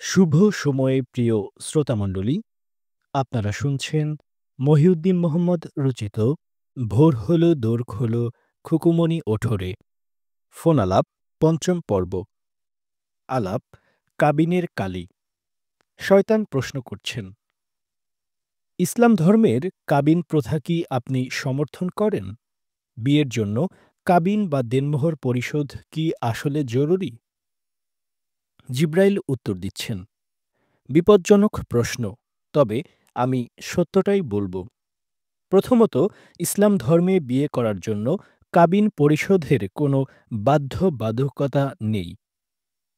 শুভ সময়ে প্রিয় শ্রোতামণ্ডলী, আপনারা শুনছেন মহিউদ্দিন মোহাম্মদ রচিত ভোর হলো দোর খোলো খুকুমনি ওঠরে ফোন আলাপ পঞ্চম পর্ব। আলাপ কাবিনের কালি। শয়তান প্রশ্ন করছেন, ইসলাম ধর্মের কাবিন প্রথা কি আপনি সমর্থন করেন? বিয়ের জন্য কাবিন বা দেনমোহর পরিশোধ কি আসলে জরুরি? জিব্রাইল উত্তর দিচ্ছেন, বিপজ্জনক প্রশ্ন, তবে আমি সত্যটাই বলবো। প্রথমত, ইসলাম ধর্মে বিয়ে করার জন্য কাবিন পরিশোধের কোনো বাধ্যবাধকতা নেই।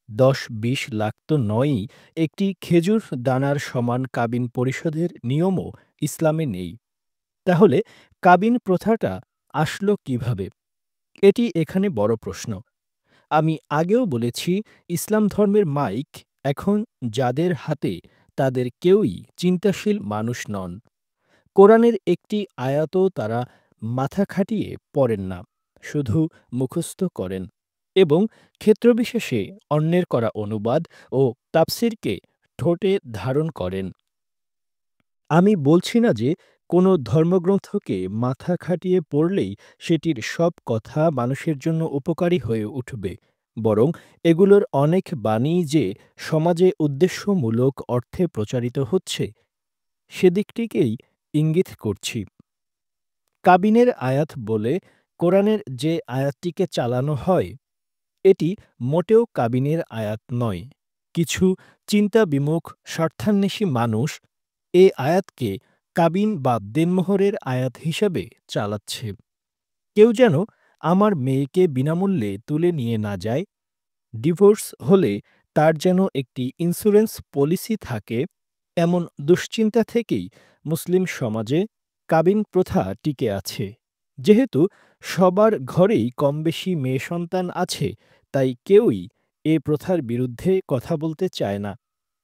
১০-২০ লাখ তো নয়ই, একটি খেজুর দানার সমান কাবিন পরিশোধের নিয়মও ইসলামে নেই। তাহলে কাবিন প্রথাটা আসলো কিভাবে? এটি এখানে বড় প্রশ্ন। আমি আগেও বলেছি, ইসলাম ধর্মের মাইক এখন যাদের হাতে, তাদের কেউই চিন্তাশীল মানুষ নন। কোরআনের একটি আয়াতও তারা মাথা খাটিয়ে পড়েন না, শুধু মুখস্থ করেন এবং ক্ষেত্রবিশেষে অন্যের করা অনুবাদ ও তাফসিরকে ঠোঁটে ধারণ করেন। আমি বলছি না যে কোনো ধর্মগ্রন্থকে মাথা খাটিয়ে পড়লেই সেটির সব কথা মানুষের জন্য উপকারী হয়ে উঠবে, বরং এগুলোর অনেক বাণী যে সমাজে উদ্দেশ্যমূলক অর্থে প্রচারিত হচ্ছে, সেদিকটিকেই ইঙ্গিত করছি। কাবিনের আয়াত বলে কোরআনের যে আয়াতটিকে চালানো হয়, এটি মোটেও কাবিনের আয়াত নয়। কিছু চিন্তাবিমুখ স্বার্থান্বেষী মানুষ এ আয়াতকে কাবিন বা দেনমোহরের আয়াত হিসাবে চালাচ্ছে। কেউ যেন আমার মেয়েকে বিনামূল্যে তুলে নিয়ে না যায়, ডিভোর্স হলে তার যেন একটি ইন্স্যুরেন্স পলিসি থাকে, এমন দুশ্চিন্তা থেকেই মুসলিম সমাজে কাবিন প্রথা টিকে আছে। যেহেতু সবার ঘরেই কমবেশি মেয়ে সন্তান আছে, তাই কেউই এ প্রথার বিরুদ্ধে কথা বলতে চায় না।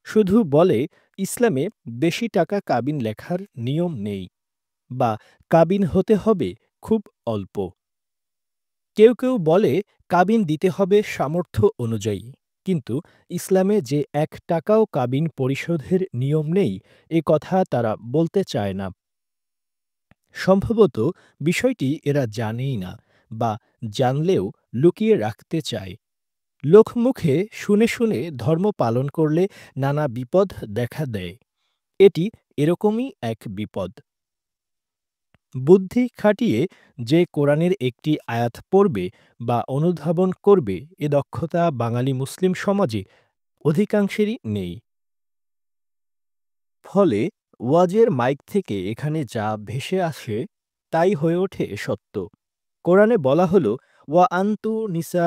শুধু বলে, ইসলামে বেশি টাকা কাবিন লেখার নিয়ম নেই, বা কাবিন হতে হবে খুব অল্প। কেউ কেউ বলে, কাবিন দিতে হবে সামর্থ্য অনুযায়ী, কিন্তু ইসলামে যে ১ টাকাও কাবিন পরিশোধের নিয়ম নেই, এ কথা তারা বলতে চায় না। সম্ভবত বিষয়টি এরা জানেই না, বা জানলেও লুকিয়ে রাখতে চায়। লোকমুখে শুনে শুনে ধর্ম পালন করলে নানা বিপদ দেখা দেয়। এটি এরকমই এক বিপদ। বুদ্ধি খাটিয়ে যে কোরআনের একটি আয়াত পড়বে বা অনুধাবন করবে, এ দক্ষতা বাঙালি মুসলিম সমাজে অধিকাংশেরই নেই। ফলে ওয়াজের মাইক থেকে এখানে যা ভেসে আসে, তাই হয়ে ওঠে সত্য। কোরআনে বলা হলো, ওয়া আনতু নিসা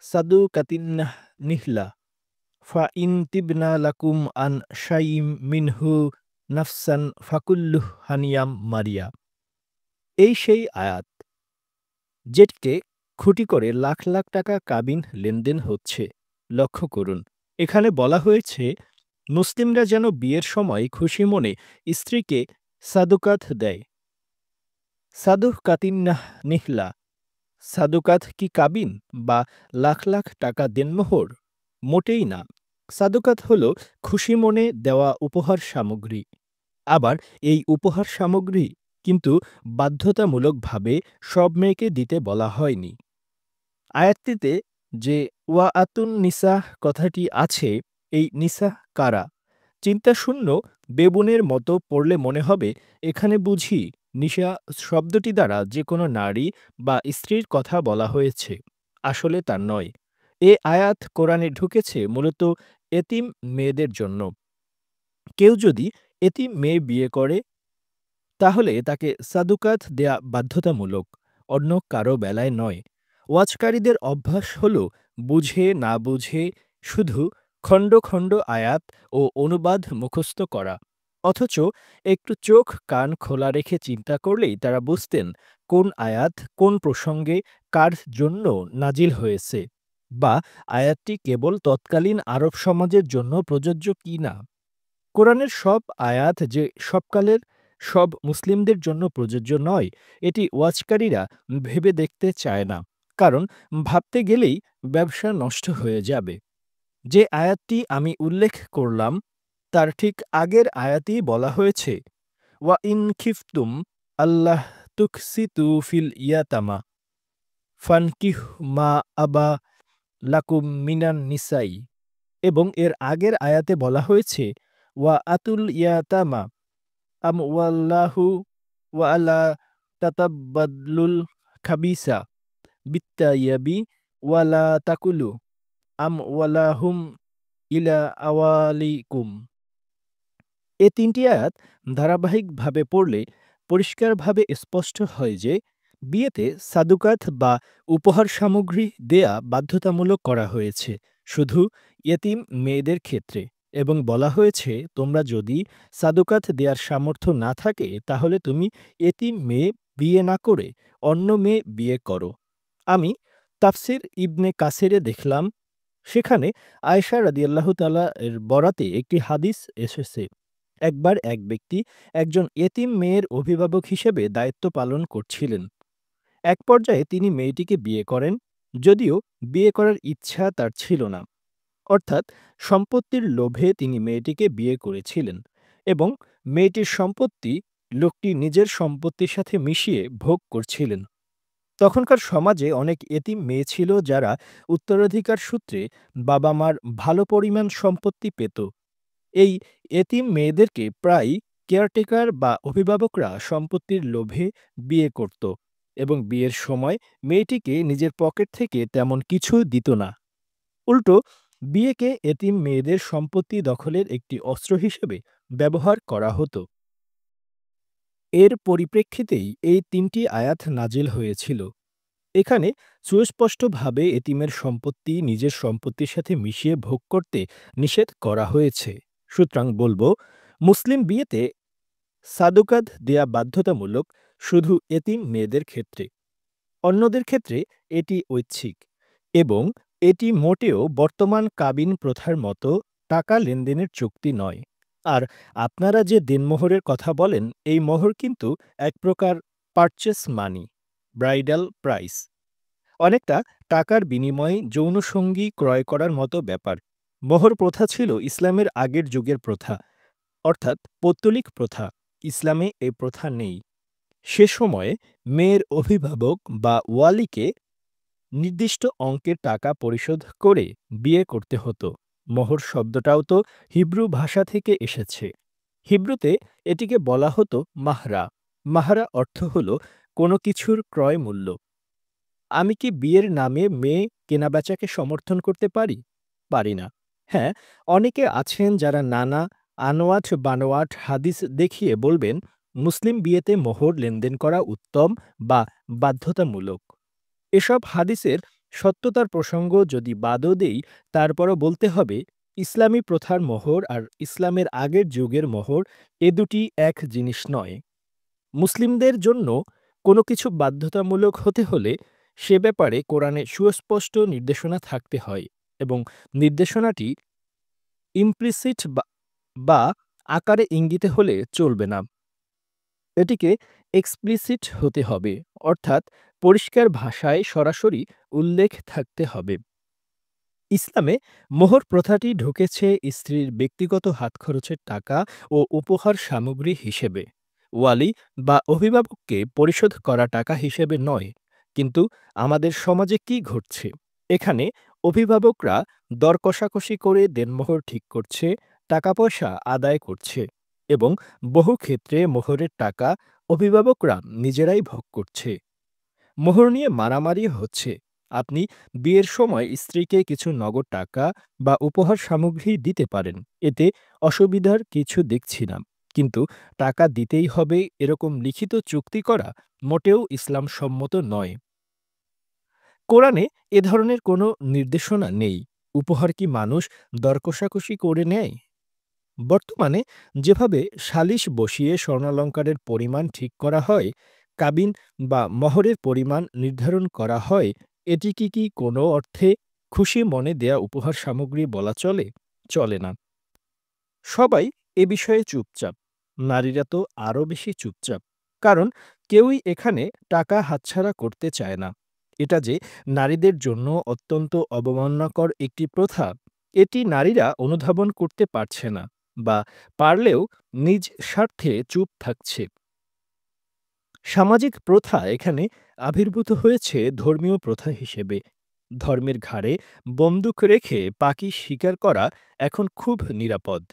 সাদুকাতিন্নাহ নিহলা ফা ইন তিবনা লাকুম আন শাইম মিনহু নাফসান ফাকুল্লুহ হানিয়াম মারিয়া। এই সেই আয়াত যেটিকে খুঁটি করে লাখ লাখ টাকা কাবিন লেনদেন হচ্ছে। লক্ষ্য করুন, এখানে বলা হয়েছে, মুসলিমরা যেন বিয়ের সময় খুশি মনে স্ত্রীকে সাদুকাত দেয়। সাদুহ কাতিন্নাহ নিহলা, সাদুকাত কি কাবিন বা লাখ লাখ টাকা দেনমোহর? মোটেই না। সাদুকাত হল খুশি মনে দেওয়া উপহার সামগ্রী। আবার এই উপহার সামগ্রী কিন্তু বাধ্যতামূলকভাবে সব মেয়েকে দিতে বলা হয়নি। আয়াতটিতে যে ওয়া আতুন নিসাহ কথাটি আছে, এই নিসাহ কারা? চিন্তাশূন্য বেবুনের মতো পড়লে মনে হবে, এখানে বুঝি নিশা শব্দটি দ্বারা যে কোনো নারী বা স্ত্রীর কথা বলা হয়েছে। আসলে তা নয়। এ আয়াত কোরআনে ঢুকেছে মূলত এতিম মেয়েদের জন্য। কেউ যদি এতিম মেয়ে বিয়ে করে, তাহলে তাকে সাদুকাত দেয়া বাধ্যতামূলক, অন্য কারো বেলায় নয়। ওয়াজকারীদের অভ্যাস হল বুঝে না বুঝে শুধু খণ্ড খণ্ড আয়াত ও অনুবাদ মুখস্থ করা। অথচ একটু চোখ কান খোলা রেখে চিন্তা করলেই তারা বুঝতেন কোন আয়াত কোন প্রসঙ্গে কার জন্য নাজিল হয়েছে, বা আয়াতটি কেবল তৎকালীন আরব সমাজের জন্য প্রযোজ্য কি না। কোরআনের সব আয়াত যে সবকালের সব মুসলিমদের জন্য প্রযোজ্য নয়, এটি ওয়াজকারীরা ভেবে দেখতে চায় না, কারণ ভাবতে গেলেই ব্যবসা নষ্ট হয়ে যাবে। যে আয়াতটি আমি উল্লেখ করলাম তার ঠিক আগের আয়াতেই বলা হয়েছে ওয়া ইন খিফতুম আল্লাহ তুকসিতু ফিল ইয়াতামা ফানকিহ মা আবা লাকুম মিনান নিসাই, এবং এর আগের আয়াতে বলা হয়েছে ওয়া আতুল ইয়াতামা আমওয়াল্লাহু ওয়া আলা তাতাব্বাদলুল খাবিসা বিত্তাইয়াবি ওয়ালা তাকুলু আমওয়ালাহুম ইলা আওয়ালিকুম। এ তিনটি আয়াত ধারাবাহিকভাবে পড়লে পরিষ্কারভাবে স্পষ্ট হয় যে বিয়েতে সাদুকাত বা উপহার সামগ্রী দেয়া বাধ্যতামূলক করা হয়েছে শুধু ইয়েতিম মেয়েদের ক্ষেত্রে, এবং বলা হয়েছে তোমরা যদি সাদুকাত দেওয়ার সামর্থ্য না থাকে তাহলে তুমি এতিম মেয়ে বিয়ে না করে অন্য মেয়ে বিয়ে করো। আমি তাফসির ইবনে কাসিরে দেখলাম সেখানে আয়েশা রাদিয়াল্লাহু তাআলা এর বরাতে একটি হাদিস এসেছে। একবার এক ব্যক্তি একজন এতিম মেয়ের অভিভাবক হিসেবে দায়িত্ব পালন করছিলেন। এক পর্যায়ে তিনি মেয়েটিকে বিয়ে করেন, যদিও বিয়ে করার ইচ্ছা তার ছিল না। অর্থাৎ সম্পত্তির লোভে তিনি মেয়েটিকে বিয়ে করেছিলেন এবং মেয়েটির সম্পত্তি লোকটি নিজের সম্পত্তির সাথে মিশিয়ে ভোগ করছিলেন। তখনকার সমাজে অনেক এতিম মেয়ে ছিল যারা উত্তরাধিকার সূত্রে বাবা মার ভালো পরিমাণ সম্পত্তি পেত। এই এতিম মেয়েদেরকে প্রায় কেয়ারটেকার বা অভিভাবকরা সম্পত্তির লোভে বিয়ে করত এবং বিয়ের সময় মেয়েটিকে নিজের পকেট থেকে তেমন কিছু দিত না। উল্টো বিয়েকে এতিম মেয়েদের সম্পত্তি দখলের একটি অস্ত্র হিসেবে ব্যবহার করা হতো। এর পরিপ্রেক্ষিতেই এই তিনটি আয়াত নাজিল হয়েছিল। এখানে সুস্পষ্টভাবে এতিমের সম্পত্তি নিজের সম্পত্তির সাথে মিশিয়ে ভোগ করতে নিষেধ করা হয়েছে। সুতরাং বলবো, মুসলিম বিয়েতে সাদুকাত দেয়া বাধ্যতামূলক শুধু এতিম মেয়েদের ক্ষেত্রে। অন্যদের ক্ষেত্রে এটি ঐচ্ছিক এবং এটি মোটেও বর্তমান কাবিন প্রথার মতো টাকা লেনদেনের চুক্তি নয়। আর আপনারা যে দেনমোহরের কথা বলেন, এই মোহর কিন্তু এক প্রকার পারচেস মানি, ব্রাইডাল প্রাইস, অনেকটা টাকার বিনিময়ে যৌনসঙ্গী ক্রয় করার মতো ব্যাপার। মোহর প্রথা ছিল ইসলামের আগের যুগের প্রথা, অর্থাৎ পৌত্তলিক প্রথা। ইসলামে এই প্রথা নেই। সে সময়ে মেয়ের অভিভাবক বা ওয়ালিকে নির্দিষ্ট অঙ্কের টাকা পরিশোধ করে বিয়ে করতে হতো। মোহর শব্দটাও তো হিব্রু ভাষা থেকে এসেছে। হিব্রুতে এটিকে বলা হতো মাহরা। মাহরা অর্থ হল কোনো কিছুর ক্রয় মূল্য। আমি কি বিয়ের নামে মেয়ে কেনাবেচাকে সমর্থন করতে পারি? পারি না। হ্যাঁ, অনেকে আছেন যারা নানা আনোয়াট বানোয়াট হাদিস দেখিয়ে বলবেন মুসলিম বিয়েতে মোহর লেনদেন করা উত্তম বা বাধ্যতামূলক। এসব হাদিসের সত্যতার প্রসঙ্গ যদি বাদও দেই, তারপরও বলতে হবে ইসলামী প্রথার মোহর আর ইসলামের আগের যুগের মোহর এ দুটি এক জিনিস নয়। মুসলিমদের জন্য কোনো কিছু বাধ্যতামূলক হতে হলে সে ব্যাপারে কোরআনে সুস্পষ্ট নির্দেশনা থাকতে হয় এবং নির্দেশনাটি ইমপ্লিসিট বা আকারে ইঙ্গিতে হলে চলবে না। এটিকে এক্সপ্লিসিট হতে হবে, অর্থাৎ পরিষ্কার ভাষায় সরাসরি উল্লেখ থাকতে হবে। ইসলামে মোহর প্রথাটি ঢুকেছে স্ত্রীর ব্যক্তিগত হাতখরচের টাকা ও উপহার সামগ্রী হিসেবে, ওয়ালি বা অভিভাবককে পরিশোধ করা টাকা হিসেবে নয়। কিন্তু আমাদের সমাজে কি ঘটছে? এখানে অভিভাবকরা দর কষাকষি করে দেনমোহর ঠিক করছে, টাকা পয়সা আদায় করছে এবং বহু ক্ষেত্রে মোহরের টাকা অভিভাবকরা নিজেরাই ভোগ করছে। মোহর নিয়ে মারামারি হচ্ছে। আপনি বিয়ের সময় স্ত্রীকে কিছু নগদ টাকা বা উপহার সামগ্রী দিতে পারেন, এতে অসুবিধার কিছু দেখছি না। কিন্তু টাকা দিতেই হবে এরকম লিখিত চুক্তি করা মোটেও ইসলাম সম্মত নয়। কোরআনে এ ধরনের কোনো নির্দেশনা নেই। উপহার কি মানুষ দর কষাকষি করে নেয়? বর্তমানে যেভাবে সালিশ বসিয়ে স্বর্ণালঙ্কারের পরিমাণ ঠিক করা হয়, কাবিন বা মহরের পরিমাণ নির্ধারণ করা হয়, এটি কি কোনো অর্থে খুশি মনে দেয়া উপহার সামগ্রী বলা চলে? চলে না। সবাই এ বিষয়ে চুপচাপ। নারীরা তো আরও বেশি চুপচাপ। কারণ কেউই এখানে টাকা হাতছাড়া করতে চায় না। এটা যে নারীদের জন্য অত্যন্ত অবমাননাকর একটি প্রথা, এটি নারীরা অনুধাবন করতে পারছে না বা পারলেও নিজ স্বার্থে চুপ থাকছে। সামাজিক প্রথা এখানে আবির্ভূত হয়েছে ধর্মীয় প্রথা হিসেবে। ধর্মের ঘাড়ে বন্দুক রেখে পাখি শিকার করা এখন খুব নিরাপদ।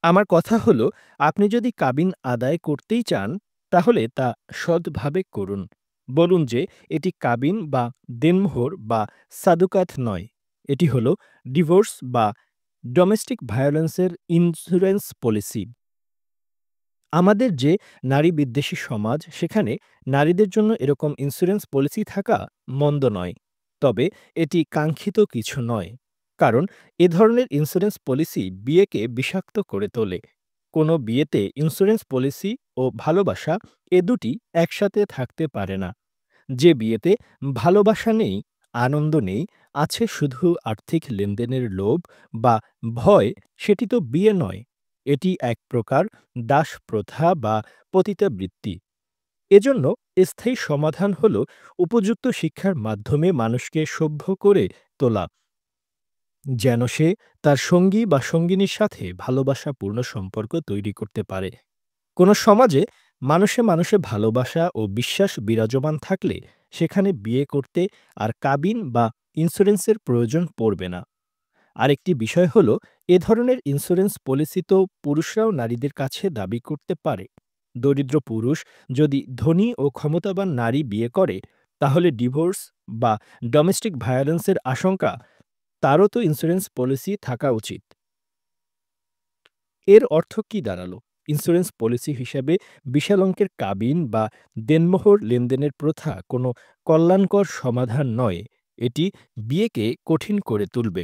আমার কথা হলো, আপনি যদি কাবিন আদায় করতেই চান, তাহলে তা সৎভাবে করুন। বলুন যে এটি কাবিন বা দেনমোহর বা সাদুকাত নয়। এটি হলো ডিভোর্স বা ডোমেস্টিক ভায়োলেন্সের ইন্স্যুরেন্স পলিসি। আমাদের যে নারী বিদ্বেষী সমাজ, সেখানে নারীদের জন্য এরকম ইন্স্যুরেন্স পলিসি থাকা মন্দ নয়। তবে এটি কাঙ্ক্ষিত কিছু নয়। কারণ এ ধরনের ইন্স্যুরেন্স পলিসি বিয়েকে বিষাক্ত করে তোলে। কোনো বিয়েতে ইন্স্যুরেন্স পলিসি ও ভালোবাসা এ দুটি একসাথে থাকতে পারে না। যে বিয়েতে ভালোবাসা নেই, আনন্দ নেই, আছে শুধু আর্থিক লেনদেনের লোভ বা ভয়, সেটি তো বিয়ে নয়। এটি এক প্রকার দাসপ্রথা বা পতিতাবৃত্তি। এজন্য স্থায়ী সমাধান হল উপযুক্ত শিক্ষার মাধ্যমে মানুষকে সভ্য করে তোলা, যেন সে তার সঙ্গী বা সঙ্গিনীর সাথে ভালোবাসাপূর্ণ সম্পর্ক তৈরি করতে পারে। কোনো সমাজে মানুষে মানুষে ভালোবাসা ও বিশ্বাস বিরাজমান থাকলে সেখানে বিয়ে করতে আর কাবিন বা ইন্স্যুরেন্সের প্রয়োজন পড়বে না। আরেকটি বিষয় হলো, এ ধরনের ইন্স্যুরেন্স পলিসি তো পুরুষরাও নারীদের কাছে দাবি করতে পারে। দরিদ্র পুরুষ যদি ধনী ও ক্ষমতাবান নারী বিয়ে করে, তাহলে ডিভোর্স বা ডোমেস্টিক ভায়োলেন্সের আশঙ্কা তারও তো ইন্স্যুরেন্স পলিসি থাকা উচিত। এর অর্থ কি দাঁড়ালো? ইন্স্যুরেন্স পলিসি হিসেবে বিশাল অঙ্কের কাবিন বা দেনমোহর লেনদেনের প্রথা কোনো কল্যাণকর সমাধান নয়। এটি বিয়েকে কঠিন করে তুলবে।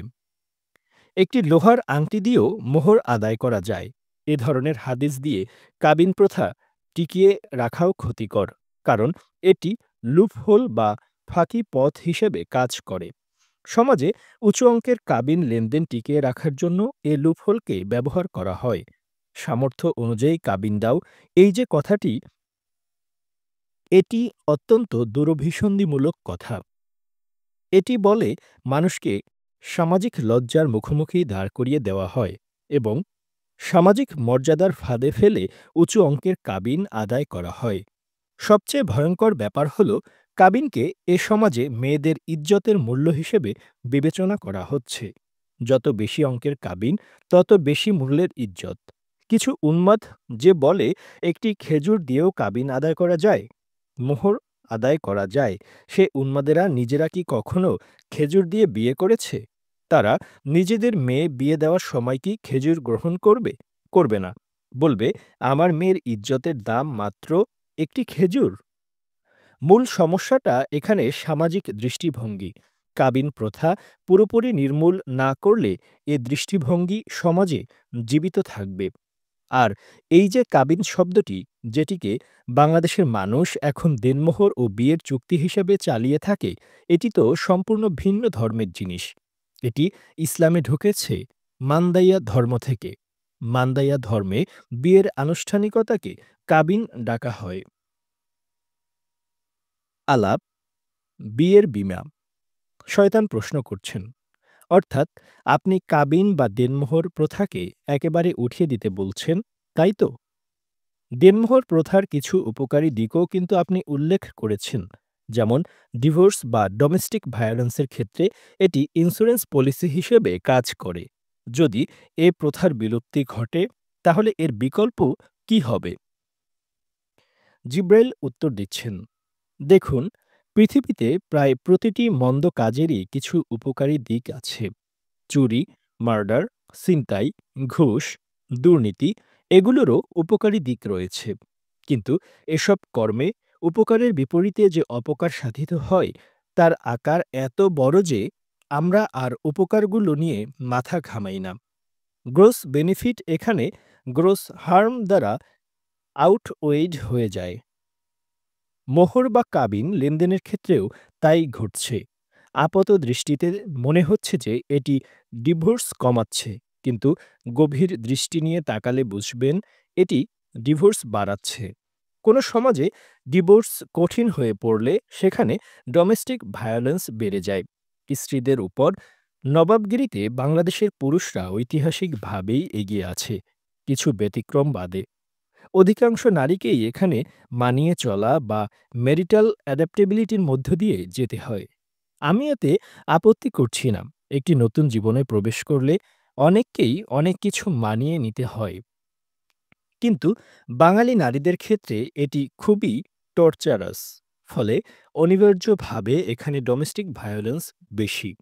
একটি লোহার আংটি দিয়েও মোহর আদায় করা যায়। এ ধরনের হাদিস দিয়ে কাবিন প্রথা টিকিয়ে রাখাও ক্ষতিকর। কারণ এটি লুপহোল বা ফাঁকি পথ হিসেবে কাজ করে। সমাজে উঁচু অঙ্কের কাবিন লেনদেন টিকিয়ে রাখার জন্য এ লুপহোলকে ব্যবহার করা হয়। সামর্থ্য অনুযায়ী কাবিন দাও, এই যে কথাটি, এটি অত্যন্ত দুরভিসন্ধিমূলক কথা। এটি বলে মানুষকে সামাজিক লজ্জার মুখোমুখি দাঁড় করিয়ে দেওয়া হয় এবং সামাজিক মর্যাদার ফাঁদে ফেলে উঁচু অঙ্কের কাবিন আদায় করা হয়। সবচেয়ে ভয়ঙ্কর ব্যাপার হল, কাবিনকে এ সমাজে মেয়েদের ইজ্জতের মূল্য হিসেবে বিবেচনা করা হচ্ছে। যত বেশি অঙ্কের কাবিন, তত বেশি মূল্যের ইজ্জত। কিছু উন্মাদ যে বলে একটি খেজুর দিয়েও কাবিন আদায় করা যায়, মোহর আদায় করা যায়, সে উন্মাদেরা নিজেরা কি কখনো খেজুর দিয়ে বিয়ে করেছে? তারা নিজেদের মেয়ে বিয়ে দেওয়ার সময় কি খেজুর গ্রহণ করবে? করবে না। বলবে, আমার মেয়ের ইজ্জতের দাম মাত্র একটি খেজুর। মূল সমস্যাটা এখানে সামাজিক দৃষ্টিভঙ্গি। কাবিন প্রথা পুরোপুরি নির্মূল না করলে এ দৃষ্টিভঙ্গি সমাজে জীবিত থাকবে। আর এই যে কাবিন শব্দটি, যেটিকে বাংলাদেশের মানুষ এখন দেনমোহর ও বিয়ের চুক্তি হিসেবে চালিয়ে থাকে, এটি তো সম্পূর্ণ ভিন্ন ধর্মের জিনিস। এটি ইসলামে ঢুকেছে মান্দাইয়া ধর্ম থেকে। মান্দাইয়া ধর্মে বিয়ের আনুষ্ঠানিকতাকে কাবিন ডাকা হয়। আলাপ, বিয়ের বীমা। শয়তান প্রশ্ন করছেন, অর্থাৎ আপনি কাবিন বা দেনমোহর প্রথাকে একেবারে উঠিয়ে দিতে বলছেন, তাই তো? দেনমোহর প্রথার কিছু উপকারী দিকও কিন্তু আপনি উল্লেখ করেছেন। যেমন ডিভোর্স বা ডোমেস্টিক ভায়োলেন্সের ক্ষেত্রে এটি ইন্স্যুরেন্স পলিসি হিসেবে কাজ করে। যদি এ প্রথার বিলুপ্তি ঘটে, তাহলে এর বিকল্প কি হবে? জিব্রাইল উত্তর দিচ্ছেন, দেখুন, পৃথিবীতে প্রায় প্রতিটি মন্দ কাজেরই কিছু উপকারী দিক আছে। চুরি, মার্ডার, ছিনতাই, ঘুষ, দুর্নীতি, এগুলোরও উপকারী দিক রয়েছে। কিন্তু এসব কর্মে উপকারের বিপরীতে যে অপকার সাধিত হয়, তার আকার এত বড় যে আমরা আর উপকারগুলো নিয়ে মাথা ঘামাই না। গ্রোস বেনিফিট এখানে গ্রোস হার্ম দ্বারা আউটওয়েড হয়ে যায়। মোহর বা কাবিন লেনদেনের ক্ষেত্রেও তাই ঘটছে। আপাতদৃষ্টিতে মনে হচ্ছে যে এটি ডিভোর্স কমাচ্ছে, কিন্তু গভীর দৃষ্টি নিয়ে তাকালে বুঝবেন এটি ডিভোর্স বাড়াচ্ছে। কোনো সমাজে ডিভোর্স কঠিন হয়ে পড়লে সেখানে ডোমেস্টিক ভায়োলেন্স বেড়ে যায়। স্ত্রীদের উপর নবাবগিরিতে বাংলাদেশের পুরুষরা ঐতিহাসিকভাবেই এগিয়ে আছে, কিছু ব্যতিক্রম বাদে। অধিকাংশ নারীকেই এখানে মানিয়ে চলা বা ম্যারিটাল অ্যাডাপ্টেবিলিটির মধ্য দিয়ে যেতে হয়। আমি এতে আপত্তি করছি না। একটি নতুন জীবনে প্রবেশ করলে অনেককেই অনেক কিছু মানিয়ে নিতে হয়। কিন্তু বাঙালি নারীদের ক্ষেত্রে এটি খুবই টর্চারাস। ফলে অনিবার্যভাবে এখানে ডোমেস্টিক ভায়োলেন্স বেশি।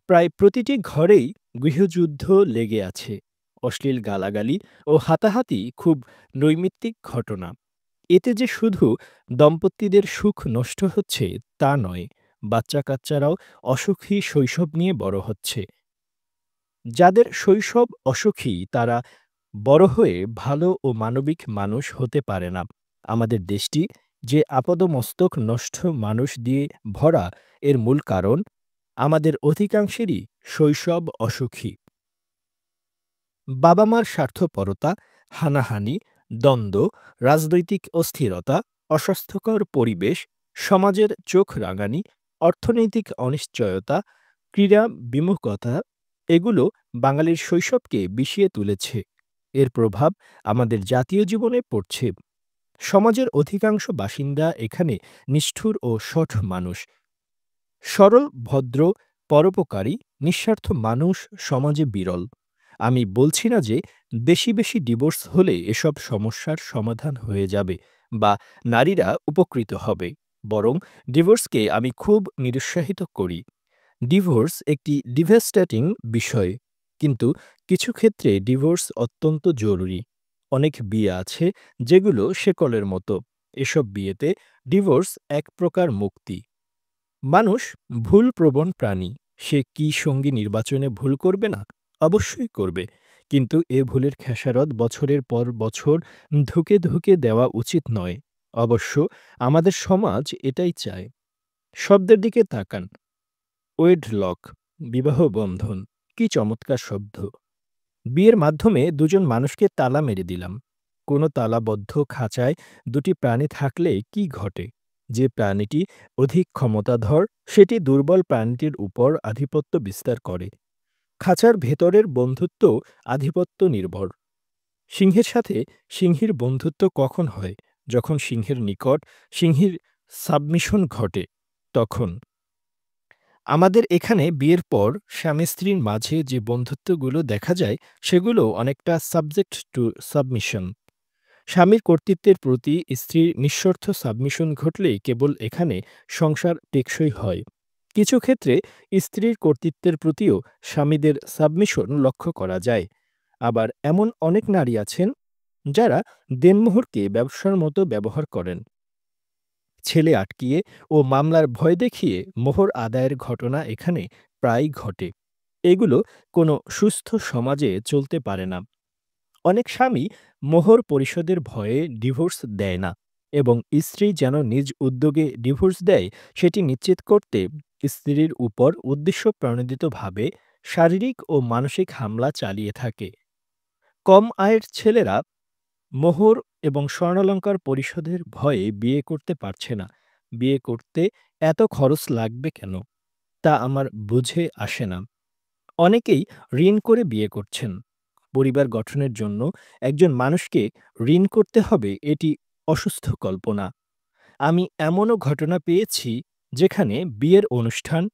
প্রায় প্রতিটি ঘরেই গৃহযুদ্ধ লেগে আছে। অশ্লীল গালাগালি ও হাতাহাতি খুব নৈমিত্তিক ঘটনা। এতে যে শুধু দম্পতিদের সুখ নষ্ট হচ্ছে তা নয়, বাচ্চা-কাচ্চারাও অসুখী শৈশব নিয়ে বড় হচ্ছে। যাদের শৈশব অসুখী তারা বড় হয়ে ভালো ও মানবিক মানুষ হতে পারে না। আমাদের দেশটি যে আপাদমস্তক নষ্ট মানুষ দিয়ে ভরা, এর মূল কারণ আমাদের অধিকাংশেরই শৈশব অসুখী। বাবা-মার স্বার্থপরতা, হানাহানি, দ্বন্দ্ব, রাজনৈতিক অস্থিরতা, অস্বাস্থ্যকর পরিবেশ, সমাজের চোখ রাঙানি, অর্থনৈতিক অনিশ্চয়তা, ক্রীড়া বিমুখতা এগুলো বাঙালির শৈশবকে বিষিয়ে তুলেছে। এর প্রভাব আমাদের জাতীয় জীবনে পড়ছে। সমাজের অধিকাংশ বাসিন্দা এখানে নিষ্ঠুর ও শঠ মানুষ। সরল, ভদ্র, পরোপকারী, নিঃস্বার্থ মানুষ সমাজে বিরল। আমি বলছি না যে বেশি বেশি ডিভোর্স হলে এসব সমস্যার সমাধান হয়ে যাবে বা নারীরা উপকৃত হবে। বরং ডিভোর্সকে আমি খুব নিরুৎসাহিত করি। ডিভোর্স একটি ডিভাস্টেটিং বিষয়। কিন্তু কিছু ক্ষেত্রে ডিভোর্স অত্যন্ত জরুরি। অনেক বিয়ে আছে যেগুলো শেকলের মতো। এসব বিয়েতে ডিভোর্স এক প্রকার মুক্তি। মানুষ ভুলপ্রবণ প্রাণী। সে কি সঙ্গী নির্বাচনে ভুল করবে না? অবশ্যই করবে। কিন্তু এ ভুলের খেসারত বছরের পর বছর ধুঁকে ধুঁকে দেওয়া উচিত নয়। অবশ্য আমাদের সমাজ এটাই চায়। শব্দের দিকে তাকান। ওয়েডলক, বিবাহ বন্ধন। কি চমৎকার শব্দ! বিয়ের মাধ্যমে দুজন মানুষকে তালা মেরে দিলাম। কোনো তালাবদ্ধ খাঁচায় দুটি প্রাণী থাকলে কি ঘটে? যে প্রাণীটি অধিক ক্ষমতাধর সেটি দুর্বল প্রাণীটির উপর আধিপত্য বিস্তার করে। খাঁচার ভেতরের বন্ধুত্ব আধিপত্য নির্ভর। সিংহের সাথে সিংহীর বন্ধুত্ব কখন হয়? যখন সিংহের নিকট সিংহীর সাবমিশন ঘটে, তখন। আমাদের এখানে বিয়ের পর স্বামী-স্ত্রীর মাঝে যে বন্ধুত্বগুলো দেখা যায়, সেগুলো অনেকটা সাবজেক্ট টু সাবমিশন। স্বামীর কর্তৃত্বের প্রতি স্ত্রীর নিঃশর্ত সাবমিশন ঘটলেই কেবল এখানে সংসার টেকসই হয়। কিছু ক্ষেত্রে স্ত্রীর কর্তৃত্বের প্রতিও স্বামীদের সাবমিশন লক্ষ্য করা যায়। আবার এমন অনেক নারী আছেন, যারা দেনমোহরকে ব্যবসার মতো ব্যবহার করেন। ছেলে আটকিয়ে ও মামলার ভয় দেখিয়ে মোহর আদায়ের ঘটনা এখানে প্রায়ই ঘটে। এগুলো কোনো সুস্থ সমাজে চলতে পারে না। অনেক স্বামী মোহর পরিশোধের ভয়ে ডিভোর্স দেয় না এবং স্ত্রী যেন নিজ উদ্যোগে ডিভোর্স দেয় সেটি নিশ্চিত করতে স্ত্রীর উপর উদ্দেশ্যপ্রণোদিতভাবে শারীরিক ও মানসিক হামলা চালিয়ে থাকে। কম আয়ের ছেলেরা মোহর এবং স্বর্ণালঙ্কার পরিশোধের ভয়ে বিয়ে করতে পারছে না। বিয়ে করতে এত খরচ লাগবে কেন? তা আমার বুঝে আসে না। অনেকেই ঋণ করে বিয়ে করছেন। পরিবার গঠনের জন্য একজন মানুষকে ঋণ করতে হবে এটি অসুস্থ কল্পনা। আমি এমনও ঘটনা পেয়েছি যেখানে বিয়ের অনুষ্ঠান,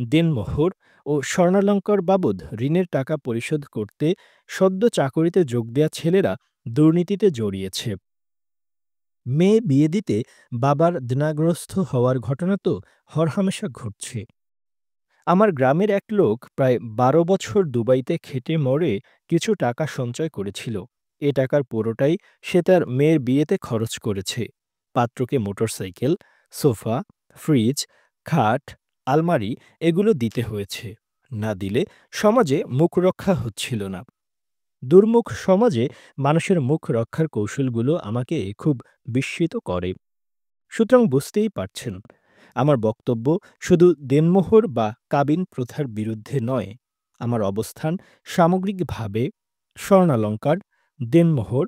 দেনমোহর ও স্বর্ণালঙ্কার বাবদ ঋণের টাকা পরিশোধ করতে সদ্য চাকরিতে যোগ দেয়া ছেলেরা দুর্নীতিতে জড়িয়েছে। মেয়ে বিয়ে দিতে বাবার দ্বিধাগ্রস্ত হওয়ার ঘটনা তো হরহামেশা ঘটছে। আমার গ্রামের এক লোক প্রায় ১২ বছর দুবাইতে খেটে মরে কিছু টাকা সঞ্চয় করেছিল। এ টাকার পুরোটাই সে তার মেয়ের বিয়েতে খরচ করেছে। পাত্রকে মোটরসাইকেল, সোফা, ফ্রিজ, খাট, আলমারি এগুলো দিতে হয়েছে। না দিলে সমাজে মুখ রক্ষা হচ্ছিল না। দুর্মুখ সমাজে মানুষের মুখ রক্ষার কৌশলগুলো আমাকে খুব বিস্মিত করে। সুতরাং বুঝতেই পারছেন, আমার বক্তব্য শুধু দেনমোহর বা কাবিন প্রথার বিরুদ্ধে নয়। আমার অবস্থান সামগ্রিকভাবে স্বর্ণালঙ্কার, দেনমোহর,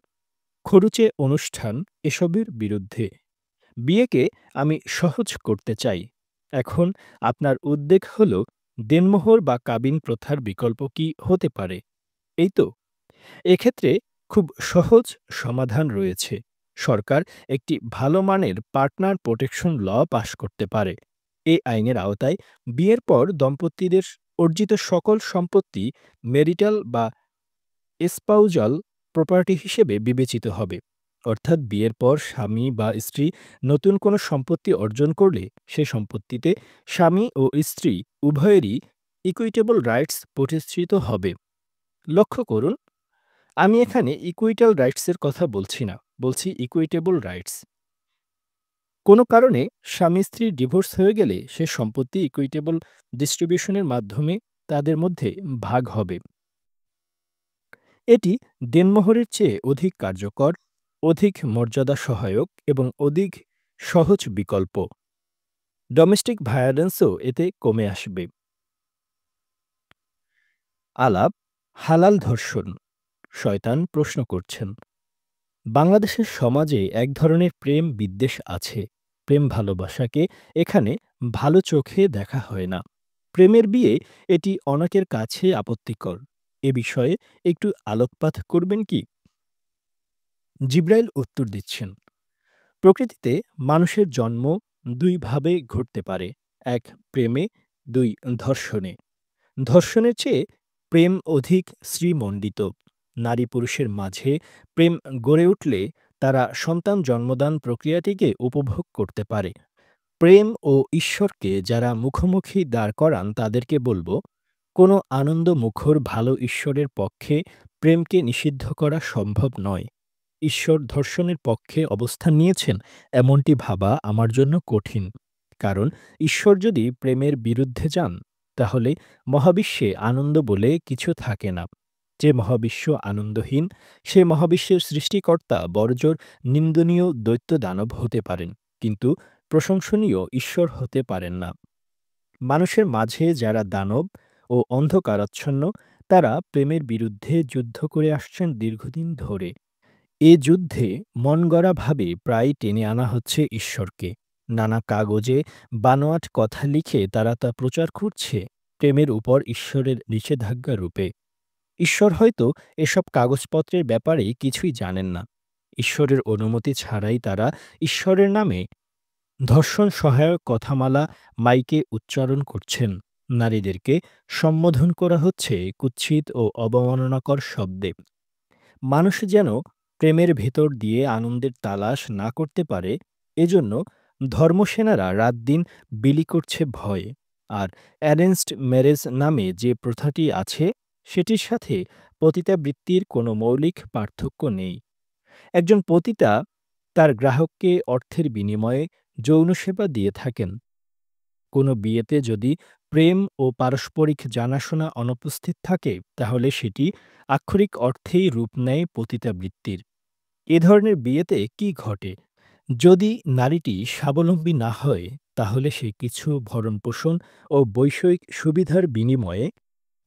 খরুচে অনুষ্ঠান এসবের বিরুদ্ধে। বিয়েকে আমি সহজ করতে চাই। এখন আপনার উদ্বেগ হল দেনমোহর বা কাবিন প্রথার বিকল্প কি হতে পারে? এই তো। এক্ষেত্রে খুব সহজ সমাধান রয়েছে। সরকার একটি ভালো মানের পার্টনার প্রোটেকশন ল পাস করতে পারে। এই আইনের আওতায় বিয়ের পর দম্পতিদের অর্জিত সকল সম্পত্তি মেরিটাল বা এসপাউজাল প্রপার্টি হিসেবে বিবেচিত হবে। অর্থাৎ বিয়ের পর স্বামী বা স্ত্রী নতুন কোনো সম্পত্তি অর্জন করলে সে সম্পত্তিতে স্বামী ও স্ত্রী উভয়েরই ইকুইটেবল রাইটস প্রতিষ্ঠিত হবে। লক্ষ্য করুন, আমি এখানে ইকুইটাল রাইটসের কথা বলছি না, বলছি ইকুইটেবল রাইটস। কোনো কারণে স্বামী স্ত্রীর ডিভোর্স হয়ে গেলে সে সম্পত্তি ইকুইটেবল ডিস্ট্রিবিউশনের মাধ্যমে তাদের মধ্যে ভাগ হবে। এটি দেনমোহরের চেয়ে অধিক কার্যকর, অধিক মর্যাদা সহায়ক এবং অধিক সহজ বিকল্প। ডোমেস্টিক ভায়োলেন্সও এতে কমে আসবে। আলাপ, হালাল ধর্ষণ। শয়তান প্রশ্ন করছেন, বাংলাদেশের সমাজে এক ধরনের প্রেম বিদ্বেষ আছে। প্রেম ভালোবাসাকে এখানে ভালো চোখে দেখা হয় না। প্রেমের বিয়ে, এটি অনেকের কাছে আপত্তিকর। এ বিষয়ে একটু আলোকপাত করবেন কি? জিব্রাইল উত্তর দিচ্ছেন, প্রকৃতিতে মানুষের জন্ম দুই ভাবে ঘটতে পারে, এক প্রেমে, দুই ধর্ষণে। ধর্ষণের চেয়ে প্রেম অধিক শ্রীমণ্ডিত। নারী পুরুষের মাঝে প্রেম গড়ে উঠলে তারা সন্তান জন্মদান প্রক্রিয়াটিকে উপভোগ করতে পারে। প্রেম ও ঈশ্বরকে যারা মুখোমুখি দাঁড় করান তাদেরকে বলবো, কোনো আনন্দমুখর ভালো ঈশ্বরের পক্ষে প্রেমকে নিষিদ্ধ করা সম্ভব নয়। ঈশ্বর ধর্ষণের পক্ষে অবস্থান নিয়েছেন এমনটি ভাবা আমার জন্য কঠিন। কারণ ঈশ্বর যদি প্রেমের বিরুদ্ধে যান, তাহলে মহাবিশ্বে আনন্দ বলে কিছু থাকে না। যে মহাবিশ্ব আনন্দহীন, সে মহাবিশ্বের সৃষ্টিকর্তা বড়জোর নিন্দনীয় দৈত্য দানব হতে পারেন, কিন্তু প্রশংসনীয় ঈশ্বর হতে পারেন না। মানুষের মাঝে যারা দানব ও অন্ধকারাচ্ছন্ন, তারা প্রেমের বিরুদ্ধে যুদ্ধ করে আসছেন দীর্ঘদিন ধরে। এ যুদ্ধে মনগড়াভাবে প্রায় টেনে আনা হচ্ছে ঈশ্বরকে। নানা কাগজে বানোয়াট কথা লিখে তারা তা প্রচার করছে প্রেমের উপর ঈশ্বরের নিষেধাজ্ঞা রূপে। ঈশ্বর হয়তো এসব কাগজপত্রের ব্যাপারে কিছুই জানেন না। ঈশ্বরের অনুমতি ছাড়াই তারা ঈশ্বরের নামে ধর্ষণ সহায়ক কথামালা মাইকে উচ্চারণ করছেন। নারীদেরকে সম্বোধন করা হচ্ছে কুৎসিত ও অবমাননাকর শব্দে। মানুষ যেন প্রেমের ভেতর দিয়ে আনন্দের তালাশ না করতে পারে, এজন্য ধর্মসেনারা রাতদিন বিলি করছে ভয়ে। আর অ্যারেঞ্জড ম্যারেজ নামে যে প্রথাটি আছে, সেটির সাথে পতিতাবৃত্তির কোনো মৌলিক পার্থক্য নেই। একজন পতিতা তার গ্রাহককে অর্থের বিনিময়ে যৌন সেবা দিয়ে থাকেন। কোনো বিয়েতে যদি প্রেম ও পারস্পরিক জানাশোনা অনুপস্থিত থাকে, তাহলে সেটি আক্ষরিক অর্থেই রূপ নেয় পতিতাবৃত্তির। এ ধরনের বিয়েতে কি ঘটে? যদি নারীটি স্বাবলম্বী না হয়, তাহলে সে কিছু ভরণপোষণ ও বৈষয়িক সুবিধার বিনিময়ে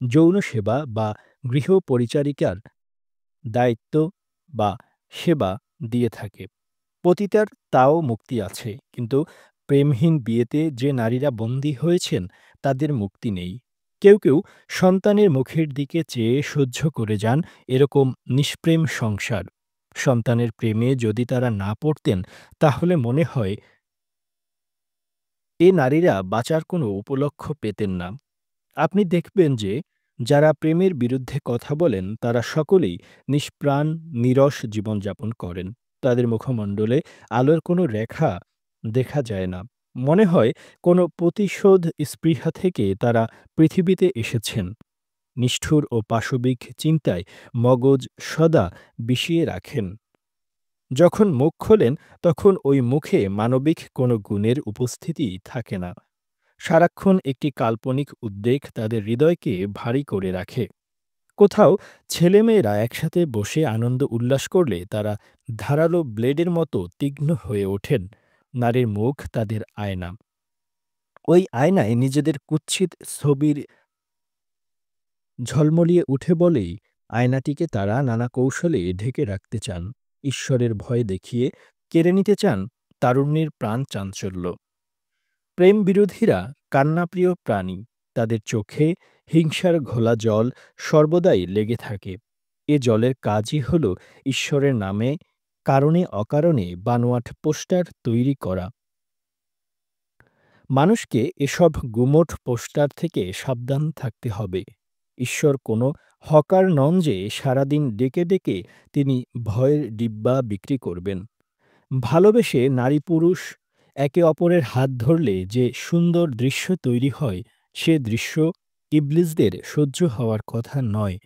যৌন সেবা বা গৃহপরিচারিকার দায়িত্ব বা সেবা দিয়ে থাকে। পতিতার তাও মুক্তি আছে, কিন্তু প্রেমহীন বিয়েতে যে নারীরা বন্দী হয়েছেন, তাদের মুক্তি নেই। কেউ কেউ সন্তানের মুখের দিকে চেয়ে সহ্য করে যান এরকম নিষ্প্রেম সংসার। সন্তানের প্রেমে যদি তারা না পড়তেন, তাহলে মনে হয় এ নারীরা বাঁচার কোনো উপলক্ষ পেতেন না। আপনি দেখবেন যে যারা প্রেমের বিরুদ্ধে কথা বলেন, তারা সকলেই নিষ্প্রাণ নীরস জীবনযাপন করেন। তাদের মুখমণ্ডলে আলোর কোনো রেখা দেখা যায় না। মনে হয় কোনো প্রতিশোধ স্পৃহা থেকে তারা পৃথিবীতে এসেছেন। নিষ্ঠুর ও পাশবিক চিন্তায় মগজ সদা বিষিয়ে রাখেন। যখন মুখ খোলেন, তখন ওই মুখে মানবিক কোনো গুণের উপস্থিতি থাকে না। সারাক্ষণ একটি কাল্পনিক উদ্বেগ তাদের হৃদয়কে ভারী করে রাখে। কোথাও ছেলেমেয়েরা একসাথে বসে আনন্দ উল্লাস করলে তারা ধারালো ব্লেডের মতো তীক্ষ্ণ হয়ে ওঠেন। নারীর মুখ তাদের আয়না। ওই আয়নায় নিজেদের কুৎসিত ছবির ঝলমলিয়ে উঠে বলেই আয়নাটিকে তারা নানা কৌশলে ঢেকে রাখতে চান। ঈশ্বরের ভয় দেখিয়ে কেড়ে নিতে চান তারুণ্যের প্রাণ চাঞ্চল্য। প্রেম বিরোধীরা কান্নাপ্রিয় প্রাণী। তাদের চোখে হিংসার ঘোলা জল সর্বদাই লেগে থাকে। এ জলের কাজই হল ঈশ্বরের নামে কারণে অকারণে বানোয়াট পোস্টার তৈরি করা। মানুষকে এসব গুমোট পোস্টার থেকে সাবধান থাকতে হবে। ঈশ্বর কোনো হকার নন যে সারাদিন ডেকে ডেকে তিনি ভয়ের ডিব্বা বিক্রি করবেন। ভালোবেসে নারী পুরুষ একে অপরের হাত ধরলে যে সুন্দর দৃশ্য তৈরি হয়, সে দৃশ্য ইবলিসদের সহ্য হওয়ার কথা নয়।